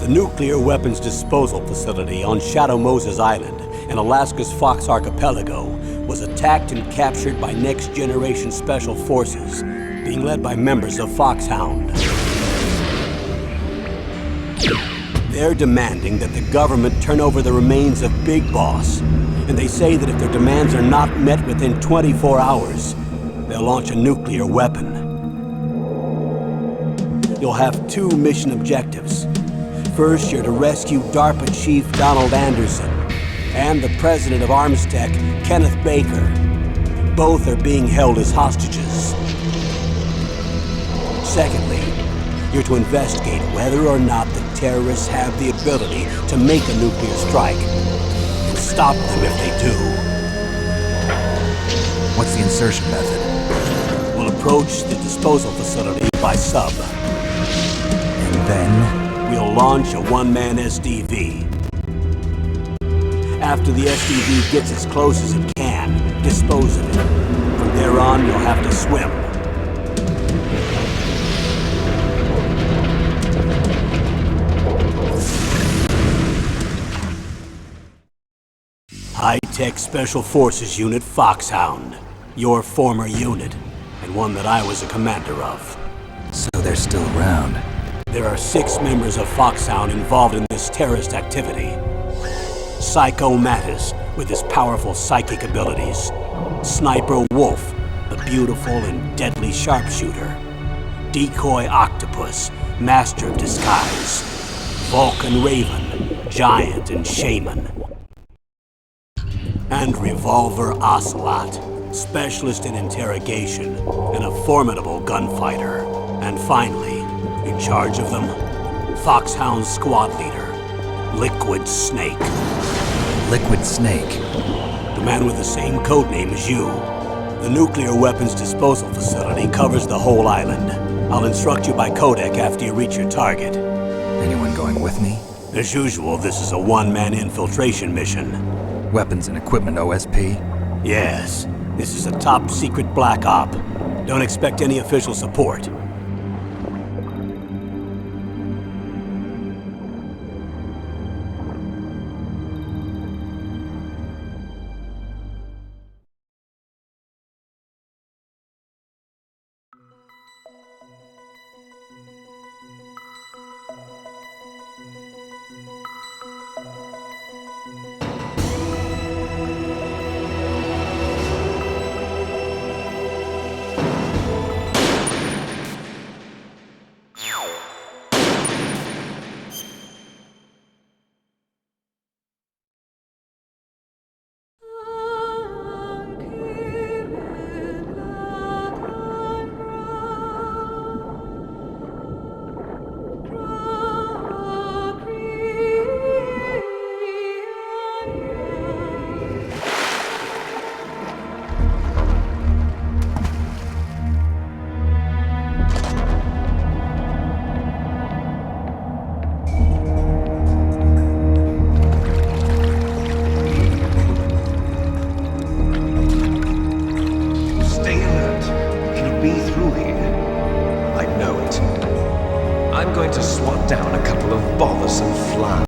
The nuclear weapons disposal facility on Shadow Moses Island in Alaska's Fox Archipelago was attacked and captured by Next Generation Special Forces, being led by members of Foxhound. They're demanding that the government turn over the remains of Big Boss, and they say that if their demands are not met within 24 hours, they'll launch a nuclear weapon. You'll have two mission objectives. First, you're to rescue DARPA Chief Donald Anderson and the President of Armstech, Kenneth Baker. Both are being held as hostages. Secondly, you're to investigate whether or not the terrorists have the ability to make a nuclear strike and stop them if they do. What's the insertion method? We'll approach the disposal facility by sub. And then? We'll launch a one-man SDV. After the SDV gets as close as it can, dispose of it. From there on, you'll have to swim. High-Tech Special Forces Unit Foxhound. Your former unit, and one that I was a commander of. So they're still around. There are 6 members of Foxhound involved in this terrorist activity. Psycho Mattis, with his powerful psychic abilities. Sniper Wolf, the beautiful and deadly sharpshooter. Decoy Octopus, master of disguise. Vulcan Raven, giant and shaman. And Revolver Ocelot, specialist in interrogation and a formidable gunfighter. And finally, in charge of them, Foxhound squad leader, Liquid Snake. Liquid Snake? The man with the same codename as you. The nuclear weapons disposal facility covers the whole island. I'll instruct you by codec after you reach your target. Anyone going with me? As usual, this is a one-man infiltration mission. Weapons and equipment OSP? Yes. This is a top-secret black op. Don't expect any official support. I'm going to swat down a couple of bothersome flies.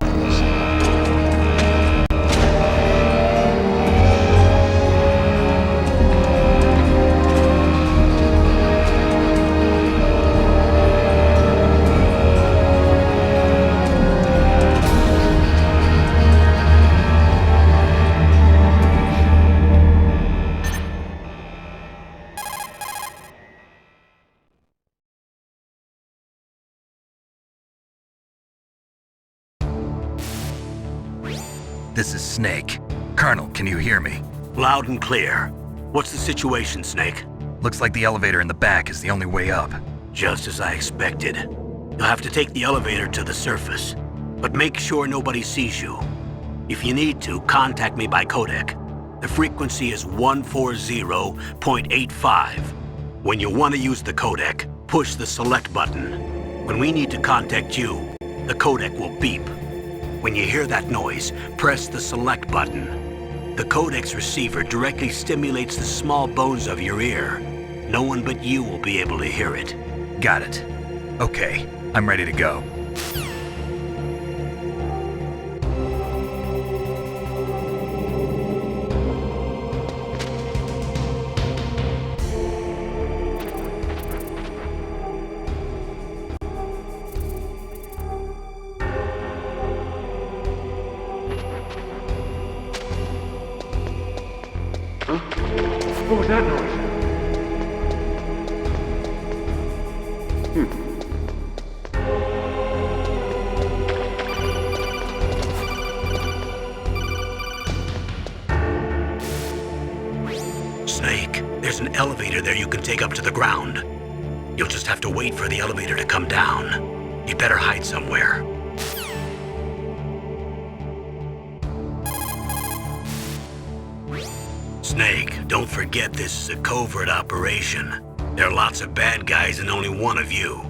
This is Snake. Colonel, can you hear me? Loud and clear. What's the situation, Snake? Looks like the elevator in the back is the only way up. Just as I expected. You'll have to take the elevator to the surface, but make sure nobody sees you. If you need to, contact me by codec. The frequency is 140.85. When you want to use the codec, push the select button. When we need to contact you, the codec will beep. When you hear that noise, press the select button. The codec's receiver directly stimulates the small bones of your ear. No one but you will be able to hear it. Got it. Okay, I'm ready to go. What was that noise? Snake, there's an elevator there you can take up to the ground. You'll just have to wait for the elevator to come down. You'd better hide somewhere. Snake, don't forget this is a covert operation. There are lots of bad guys and only one of you.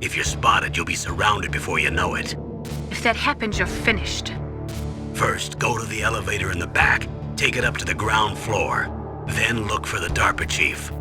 If you're spotted, you'll be surrounded before you know it. If that happens, you're finished. First, go to the elevator in the back, take it up to the ground floor. Then look for the DARPA chief.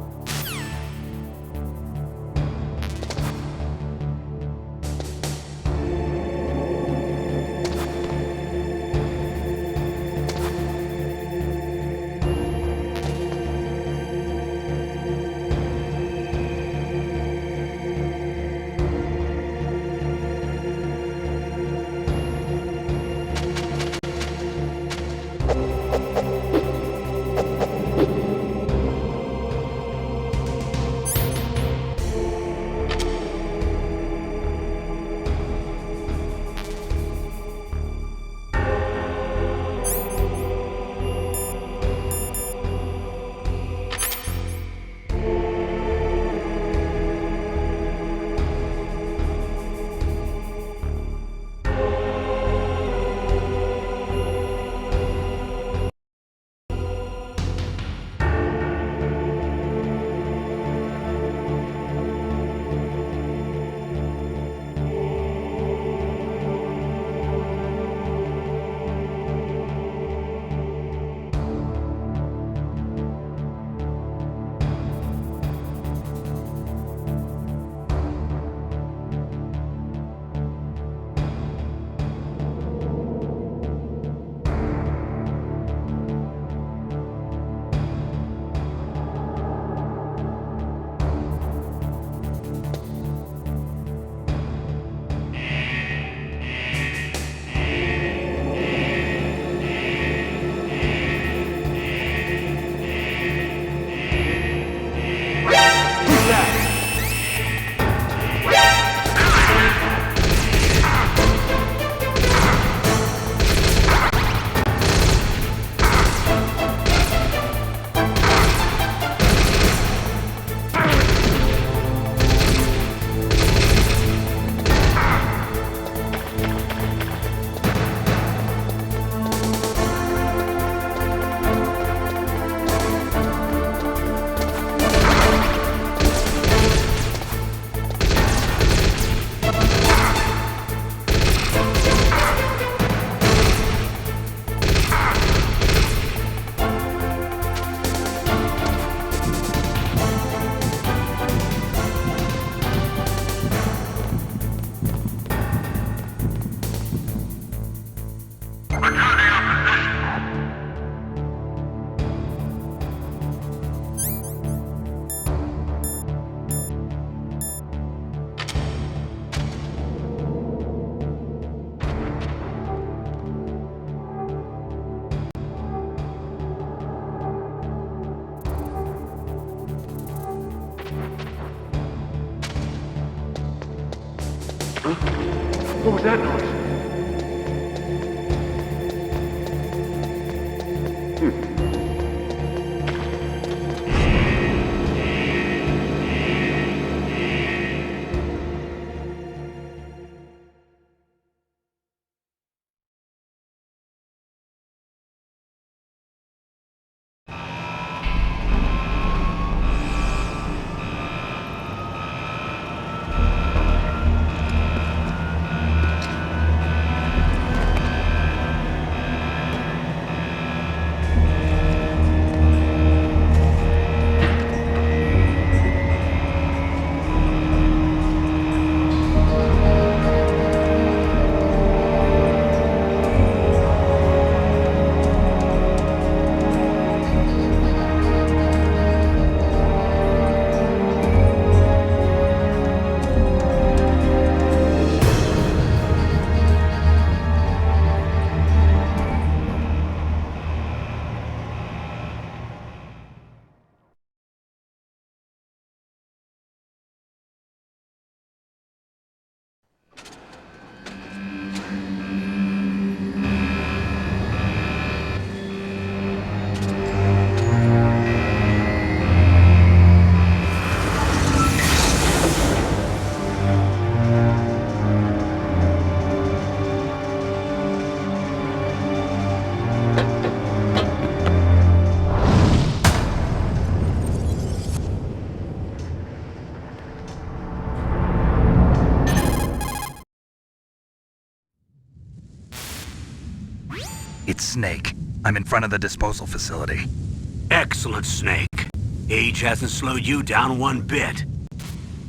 What was that noise? It's Snake. I'm in front of the disposal facility. Excellent, Snake. Age hasn't slowed you down one bit.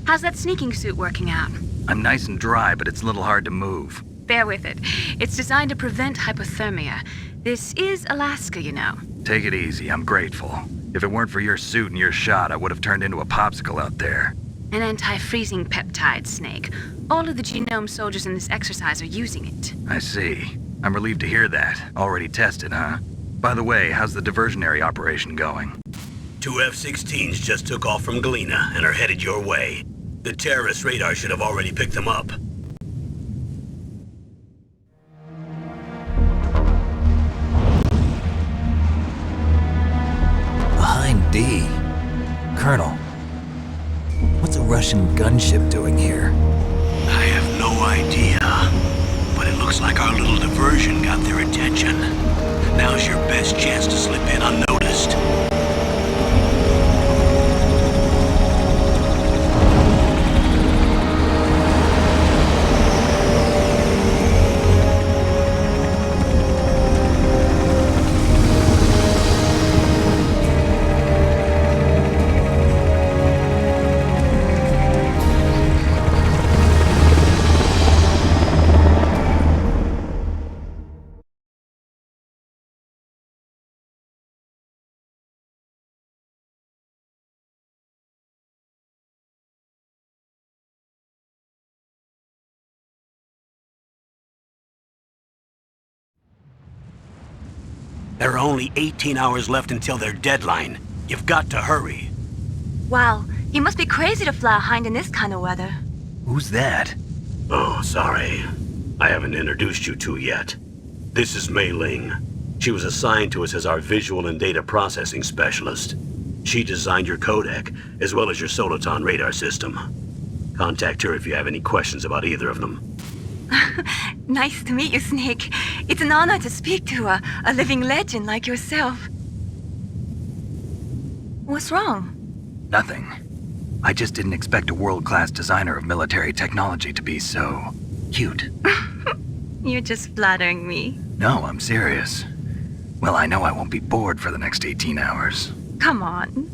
How's that sneaking suit working out? I'm nice and dry, but it's a little hard to move. Bear with it. It's designed to prevent hypothermia. This is Alaska, you know. Take it easy, I'm grateful. If it weren't for your suit and your shot, I would have turned into a popsicle out there. An anti-freezing peptide, Snake. All of the genome soldiers in this exercise are using it. I see. I'm relieved to hear that. Already tested, huh? By the way, how's the diversionary operation going? 2 F-16s just took off from Galena and are headed your way. The terrorist radar should have already picked them up. Behind D. Colonel, what's a Russian gunship doing here? I have no idea, but it looks like our little diversion got their attention. Now's your best chance to slip in unnoticed. There are only 18 hours left until their deadline. You've got to hurry. Wow, you must be crazy to fly a hind in this kind of weather. Who's that? Oh, sorry. I haven't introduced you to yet. This is Mei Ling. She was assigned to us as our visual and data processing specialist. She designed your codec, as well as your Soliton radar system. Contact her if you have any questions about either of them. Nice to meet you, Snake. It's an honor to speak to a living legend like yourself. What's wrong? Nothing. I just didn't expect a world-class designer of military technology to be so cute. You're just flattering me. No, I'm serious. Well, I know I won't be bored for the next 18 hours. Come on.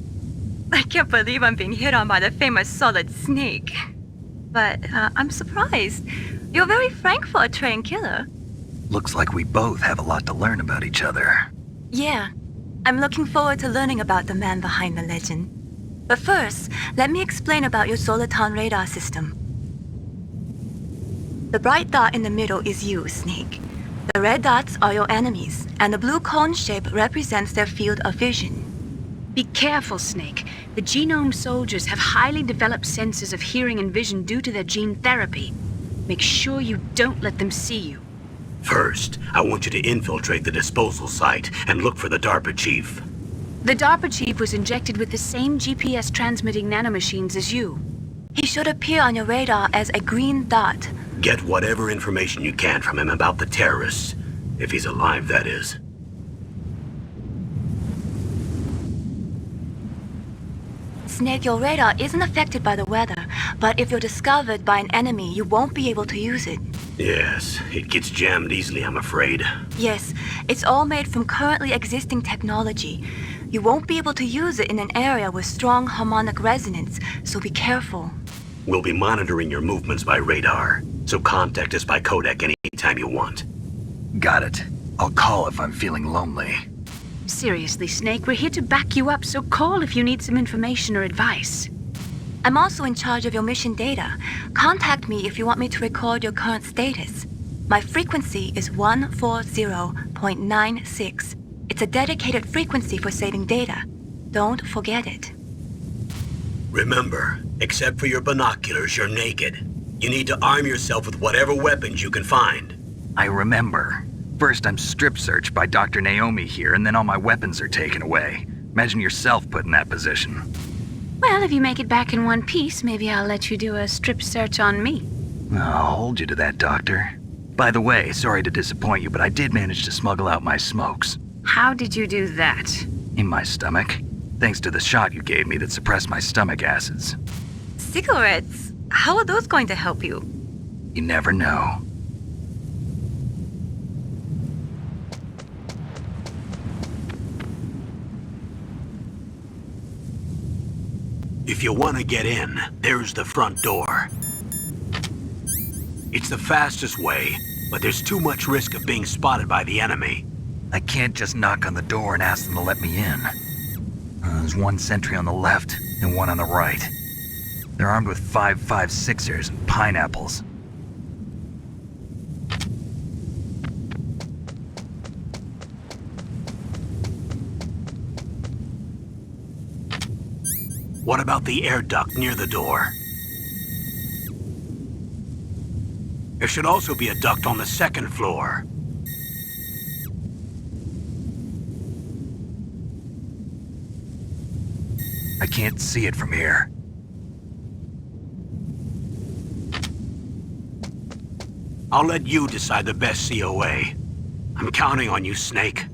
I can't believe I'm being hit on by the famous Solid Snake. But I'm surprised. You're very frank for a trained killer. Looks like we both have a lot to learn about each other. Yeah. I'm looking forward to learning about the man behind the legend. But first, let me explain about your Soliton radar system. The bright dot in the middle is you, Snake. The red dots are your enemies, and the blue cone shape represents their field of vision. Be careful, Snake. The genome soldiers have highly developed senses of hearing and vision due to their gene therapy. Make sure you don't let them see you. First, I want you to infiltrate the disposal site and look for the DARPA chief. The DARPA chief was injected with the same GPS transmitting nanomachines as you. He should appear on your radar as a green dot. Get whatever information you can from him about the terrorists. If he's alive, that is. Snake, your radar isn't affected by the weather, but if you're discovered by an enemy, you won't be able to use it. Yes, it gets jammed easily, I'm afraid. Yes, it's all made from currently existing technology. You won't be able to use it in an area with strong harmonic resonance, so be careful. We'll be monitoring your movements by radar, so contact us by codec anytime you want. Got it. I'll call if I'm feeling lonely. Seriously, Snake, we're here to back you up, so call if you need some information or advice. I'm also in charge of your mission data. Contact me if you want me to record your current status. My frequency is 140.96. It's a dedicated frequency for saving data. Don't forget it. Remember, except for your binoculars, you're naked. You need to arm yourself with whatever weapons you can find. I remember. First, I'm strip searched by Dr. Naomi here, and then all my weapons are taken away. Imagine yourself put in that position. Well, if you make it back in one piece, maybe I'll let you do a strip search on me. I'll hold you to that, Doctor. By the way, sorry to disappoint you, but I did manage to smuggle out my smokes. How did you do that? In my stomach. Thanks to the shot you gave me that suppressed my stomach acids. Cigarettes? How are those going to help you? You never know. If you want to get in, there's the front door. It's the fastest way, but there's too much risk of being spotted by the enemy. I can't just knock on the door and ask them to let me in. There's one sentry on the left and one on the right. They're armed with 5.56ers and pineapples. What about the air duct near the door? There should also be a duct on the second floor. I can't see it from here. I'll let you decide the best COA. I'm counting on you, Snake.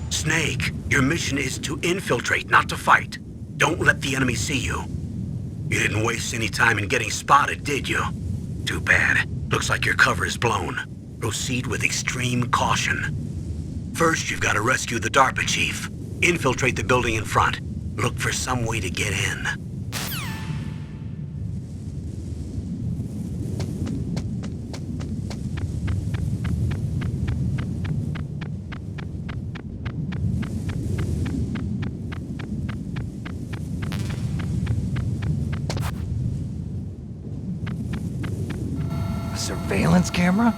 Snake, your mission is to infiltrate, not to fight. Don't let the enemy see you. You didn't waste any time in getting spotted, did you? Too bad. Looks like your cover is blown. Proceed with extreme caution. First, you've got to rescue the DARPA chief. Infiltrate the building in front. Look for some way to get in. A surveillance camera?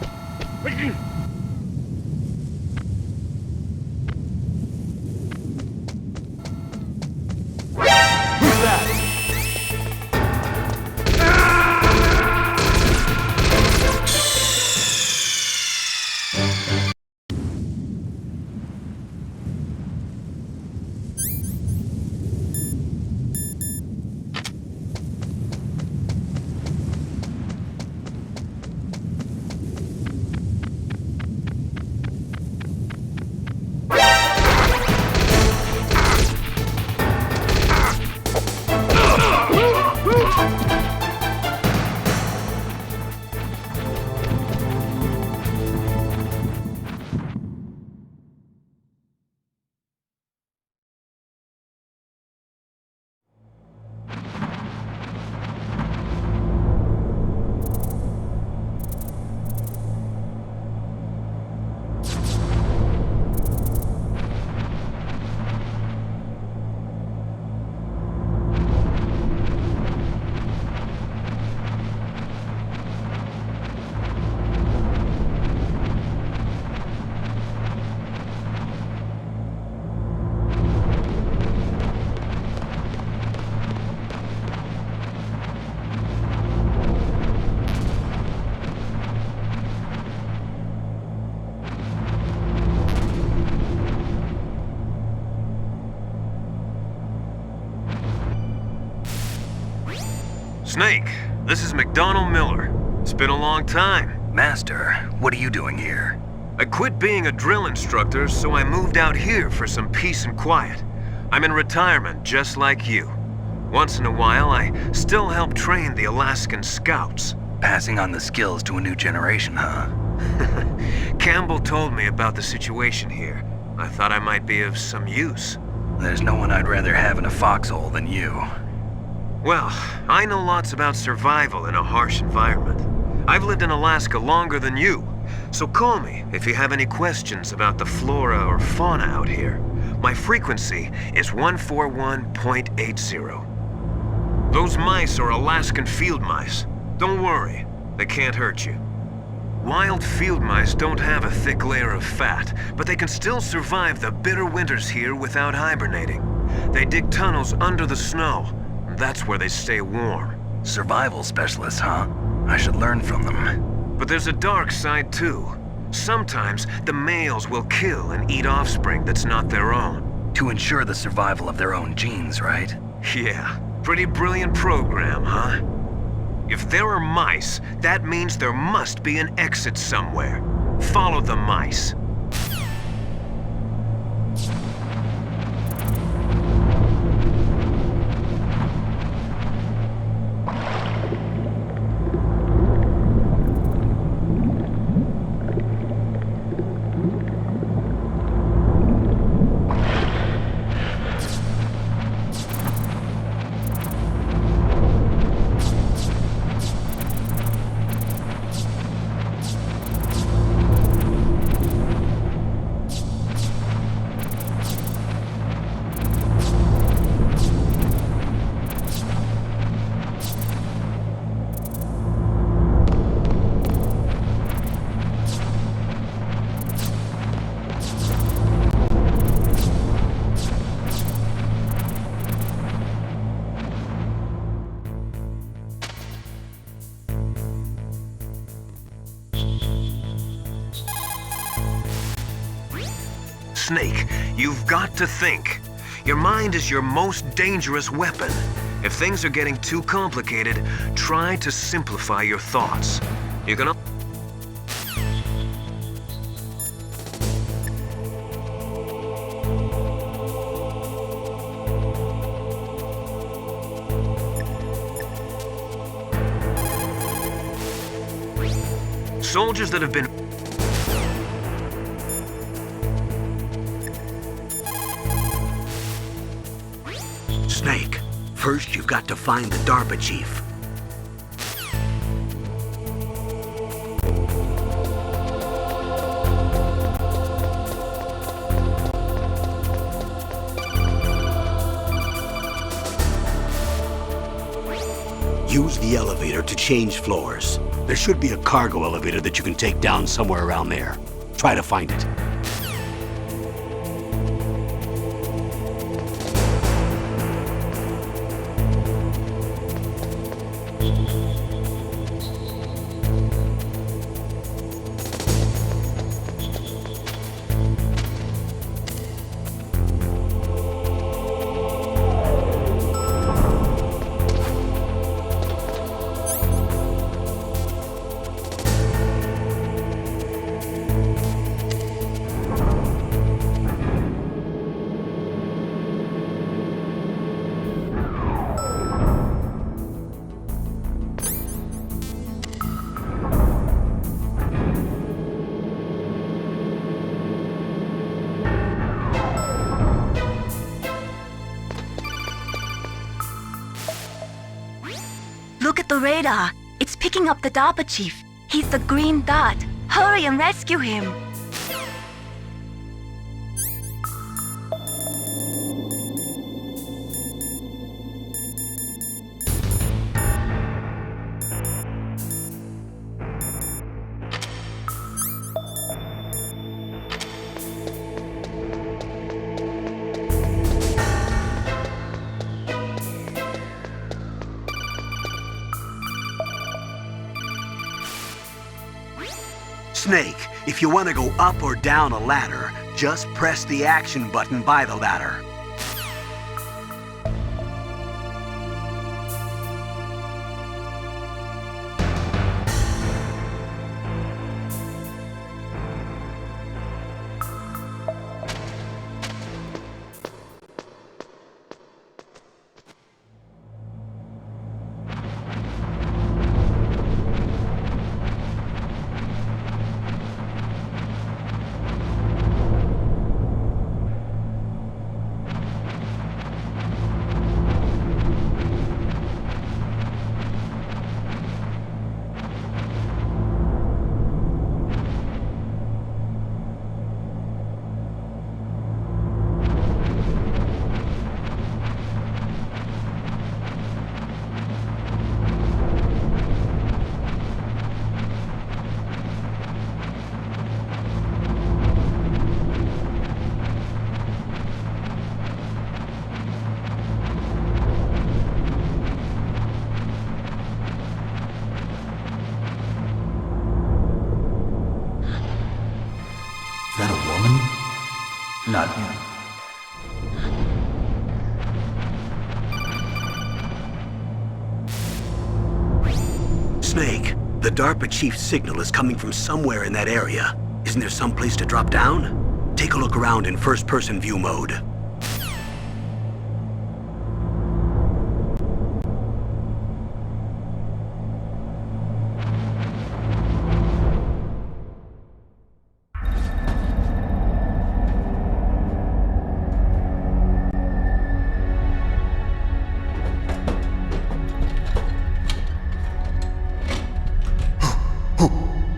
Snake, this is McDonald Miller. It's been a long time. Master, what are you doing here? I quit being a drill instructor, so I moved out here for some peace and quiet. I'm in retirement, just like you. Once in a while, I still help train the Alaskan Scouts. Passing on the skills to a new generation, huh? Campbell told me about the situation here. I thought I might be of some use. There's no one I'd rather have in a foxhole than you. Well, I know lots about survival in a harsh environment. I've lived in Alaska longer than you, so call me if you have any questions about the flora or fauna out here. My frequency is 141.80. Those mice are Alaskan field mice. Don't worry, they can't hurt you. Wild field mice don't have a thick layer of fat, but they can still survive the bitter winters here without hibernating. They dig tunnels under the snow. That's where they stay warm. Survival specialists, huh? I should learn from them. But there's a dark side too. Sometimes the males will kill and eat offspring that's not their own. To ensure the survival of their own genes, right? Yeah, pretty brilliant program, huh? If there are mice, that means there must be an exit somewhere. Follow the mice. Snake, you've got to think. Your mind is your most dangerous weapon. If things are getting too complicated, try to simplify your thoughts. You can... Soldiers that have been... Snake, first you've got to find the DARPA chief. Use the elevator to change floors. There should be a cargo elevator that you can take down somewhere around there. Try to find it. Look at the radar. It's picking up the DARPA chief. He's the green dot. Hurry and rescue him. Snake, if you want to go up or down a ladder, just press the action button by the ladder. Is that a woman? Not him. Snake, the DARPA chief's signal is coming from somewhere in that area. Isn't there some place to drop down? Take a look around in first-person view mode.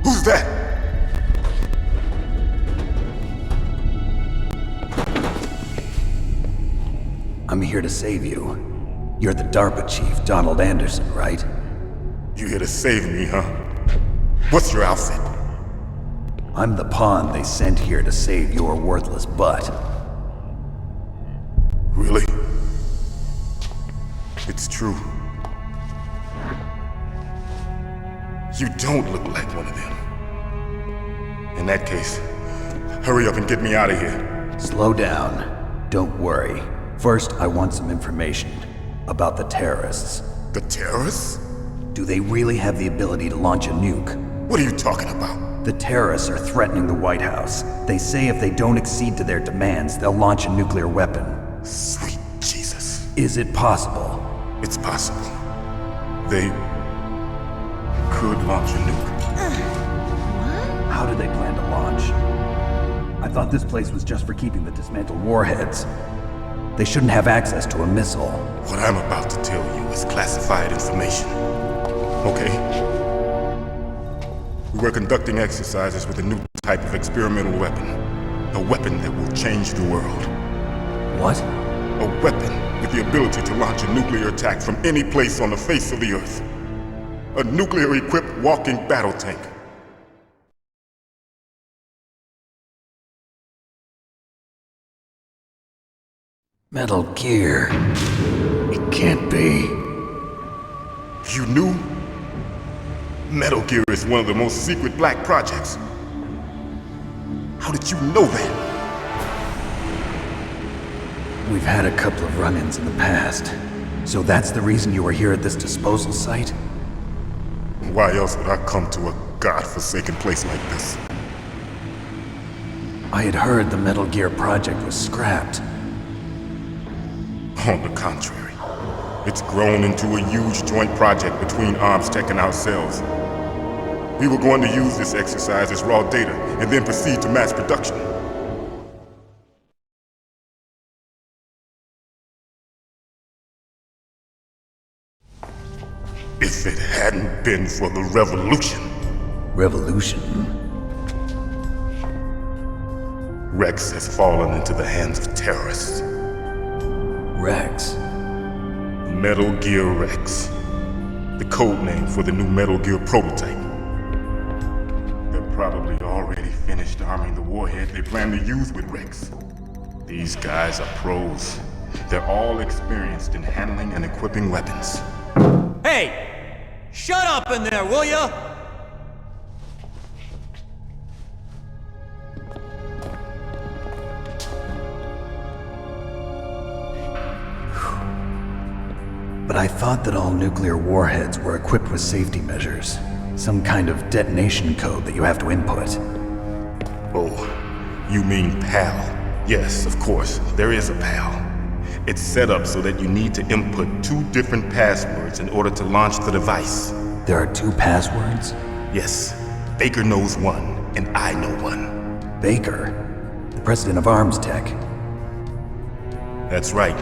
Who's that? I'm here to save you. You're the DARPA chief, Donald Anderson, right? You here to save me, huh? What's your outfit? I'm the pawn they sent here to save your worthless butt. Really? It's true. You don't look like one of them. In that case, hurry up and get me out of here. Slow down. Don't worry. First, I want some information about the terrorists. The terrorists? Do they really have the ability to launch a nuke? What are you talking about? The terrorists are threatening the White House. They say if they don't accede to their demands, they'll launch a nuclear weapon. Sweet Jesus. Is it possible? It's possible. They could launch a nuke. How do they plan to launch? I thought this place was just for keeping the dismantled warheads. They shouldn't have access to a missile. What I'm about to tell you is classified information. Okay? We were conducting exercises with a new type of experimental weapon. A weapon that will change the world. What? A weapon with the ability to launch a nuclear attack from any place on the face of the Earth. A nuclear-equipped walking battle tank. Metal Gear. It can't be. You knew? Metal Gear is one of the most secret black projects. How did you know that? We've had a couple of run-ins in the past. So that's the reason you were here at this disposal site? Why else would I come to a godforsaken place like this? I had heard the Metal Gear project was scrapped. On the contrary, it's grown into a huge joint project between ArmsTech and ourselves. We were going to use this exercise as raw data and then proceed to mass production. If it hadn't been for the revolution. Revolution? Rex has fallen into the hands of terrorists. Rex? Metal Gear Rex. The code name for the new Metal Gear prototype. They're probably already finished arming the warhead they plan to use with Rex. These guys are pros. They're all experienced in handling and equipping weapons. Hey! Shut up in there, will ya? But I thought that all nuclear warheads were equipped with safety measures. Some kind of detonation code that you have to input. Oh, you mean PAL? Yes, of course, there is a PAL. It's set up so that you need to input 2 different passwords in order to launch the device. There are 2 passwords? Yes, Baker knows one, and I know one. Baker? The president of ArmsTech? That's right.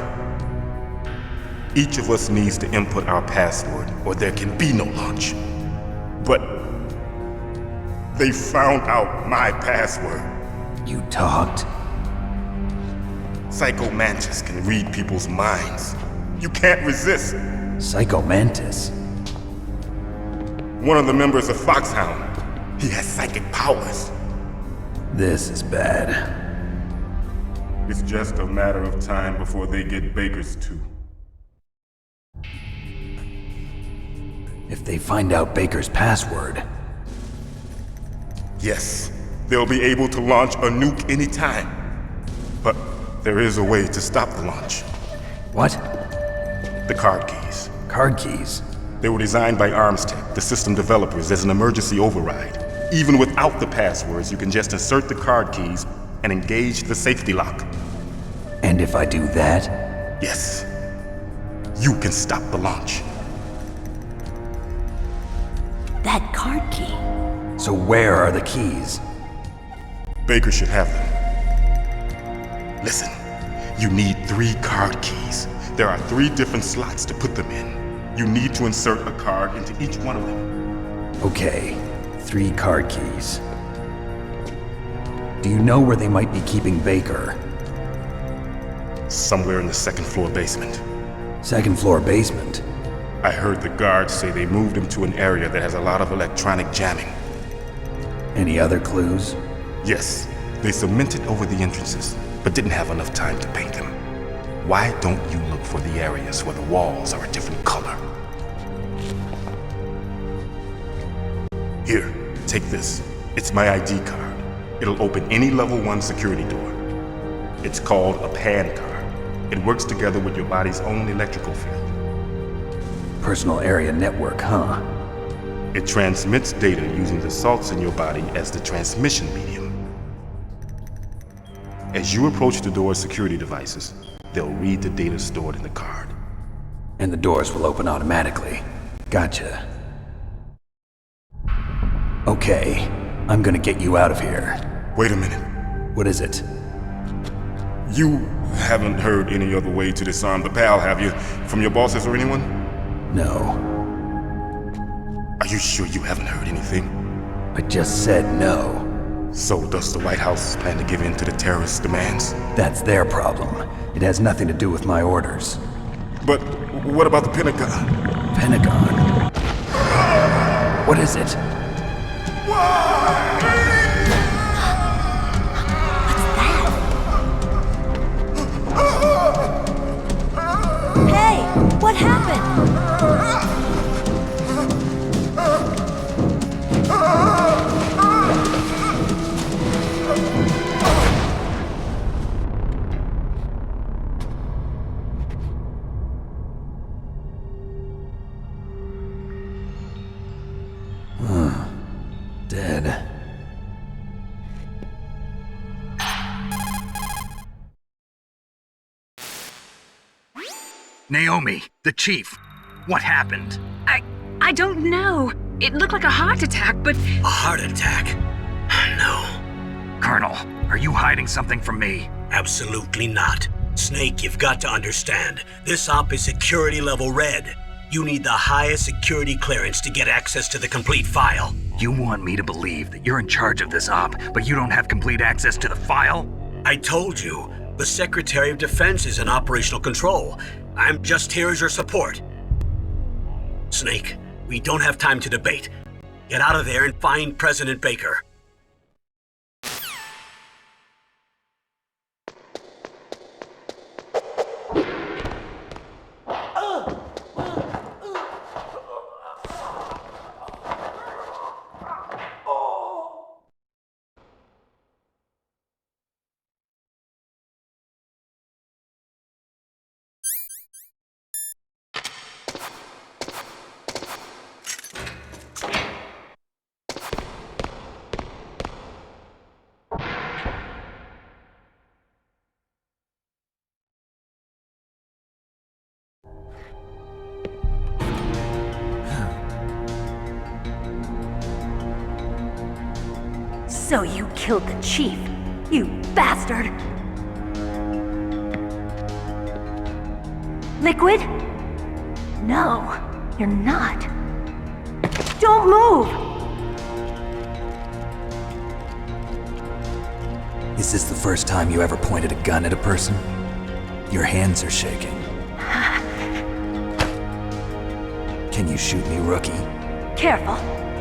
Each of us needs to input our password, or there can be no launch. But they found out my password. You talked? Psycho Mantis can read people's minds. You can't resist. Psycho Mantis? One of the members of Foxhound. He has psychic powers. This is bad. It's just a matter of time before they get Baker's too. If they find out Baker's password... Yes, they'll be able to launch a nuke anytime. But there is a way to stop the launch. What? The card keys. Card keys? They were designed by ArmsTech, the system developers, as an emergency override. Even without the passwords, you can just insert the card keys and engage the safety lock. And if I do that? Yes. You can stop the launch. That card key. So where are the keys? Baker should have them. Listen, you need 3 card keys. There are 3 different slots to put them in. You need to insert a card into each one of them. Okay, 3 card keys. Do you know where they might be keeping Baker? Somewhere in the 2nd floor basement. 2nd floor basement? I heard the guards say they moved him to an area that has a lot of electronic jamming. Any other clues? Yes, they cemented over the entrances, but didn't have enough time to paint them. Why don't you look for the areas where the walls are a different color? Here, take this. It's my ID card. It'll open any level 1 security door. It's called a pan card. It works together with your body's own electrical field. Personal area network, huh? It transmits data using the salts in your body as the transmission medium. As you approach the door's security devices, they'll read the data stored in the card. And the doors will open automatically. Gotcha. Okay, I'm gonna get you out of here. Wait a minute. What is it? You haven't heard any other way to disarm the PAL, have you? From your bosses or anyone? No. Are you sure you haven't heard anything? I just said no. So does the White House plan to give in to the terrorists' demands? That's their problem. It has nothing to do with my orders. But what about the Pentagon? Pentagon? What is it? Hey, what happened? Dead. Naomi, the chief. What happened? I don't know. It looked like a heart attack, but A heart attack? No, Colonel, are you hiding something from me? absolutely not. Snake, you've got to understand. This op is security level red. You need the highest security clearance to get access to the complete file. You want me to believe that you're in charge of this op, but you don't have complete access to the file? I told you, the Secretary of Defense is in operational control. I'm just here as your support. Snake, we don't have time to debate. Get out of there and find President Baker. So you killed the chief, you bastard! Liquid? No, you're not. Don't move! Is this the first time you ever pointed a gun at a person? Your hands are shaking. Can you shoot me, rookie? Careful,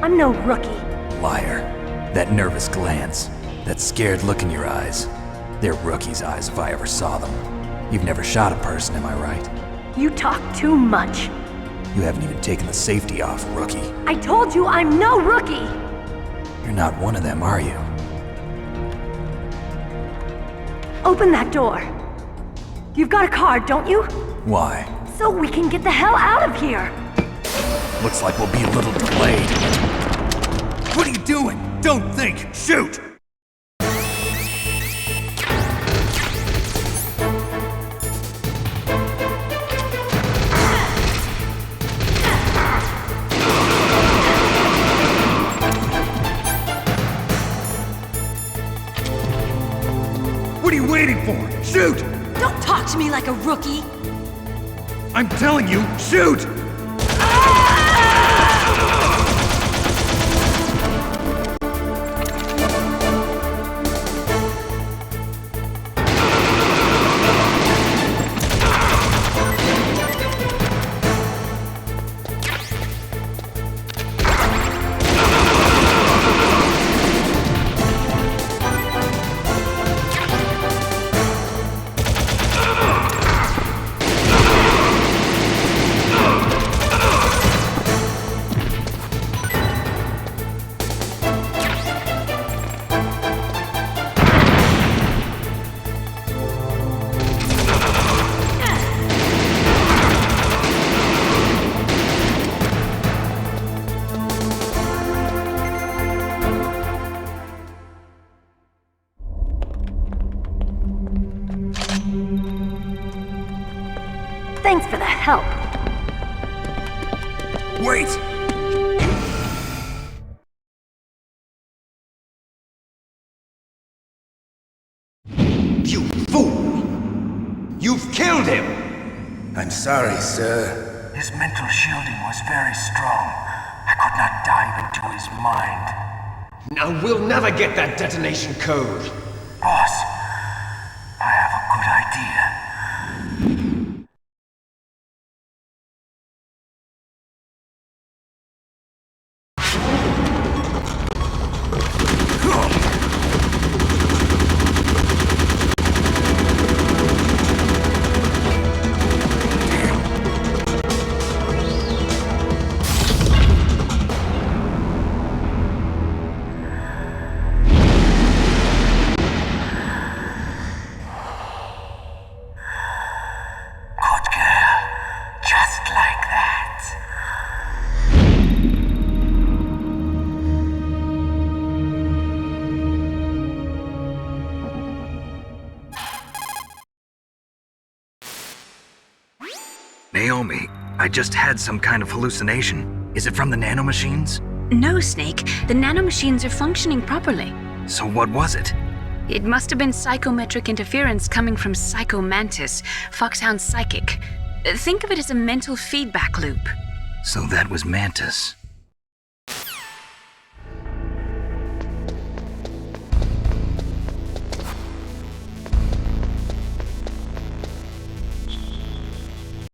I'm no rookie. Liar. That nervous glance, that scared look in your eyes. They're rookie's eyes if I ever saw them. You've never shot a person, am I right? You talk too much. You haven't even taken the safety off, rookie. I told you I'm no rookie! You're not one of them, are you? Open that door. You've got a card, don't you? Why? So we can get the hell out of here! Looks like we'll be a little delayed. What are you doing? Don't think! Shoot! What are you waiting for? Shoot! Don't talk to me like a rookie! I'm telling you, shoot! Thanks for the help. Wait! You fool! You've killed him! I'm sorry, sir. His mental shielding was very strong. I could not dive into his mind. Now we'll never get that detonation code. Boss, I have a good idea. Naomi, I just had some kind of hallucination. Is it from the nanomachines? No, Snake. The nanomachines are functioning properly. So what was it? It must have been psychometric interference coming from Psycho Mantis, Foxhound's psychic. Think of it as a mental feedback loop. So that was Mantis.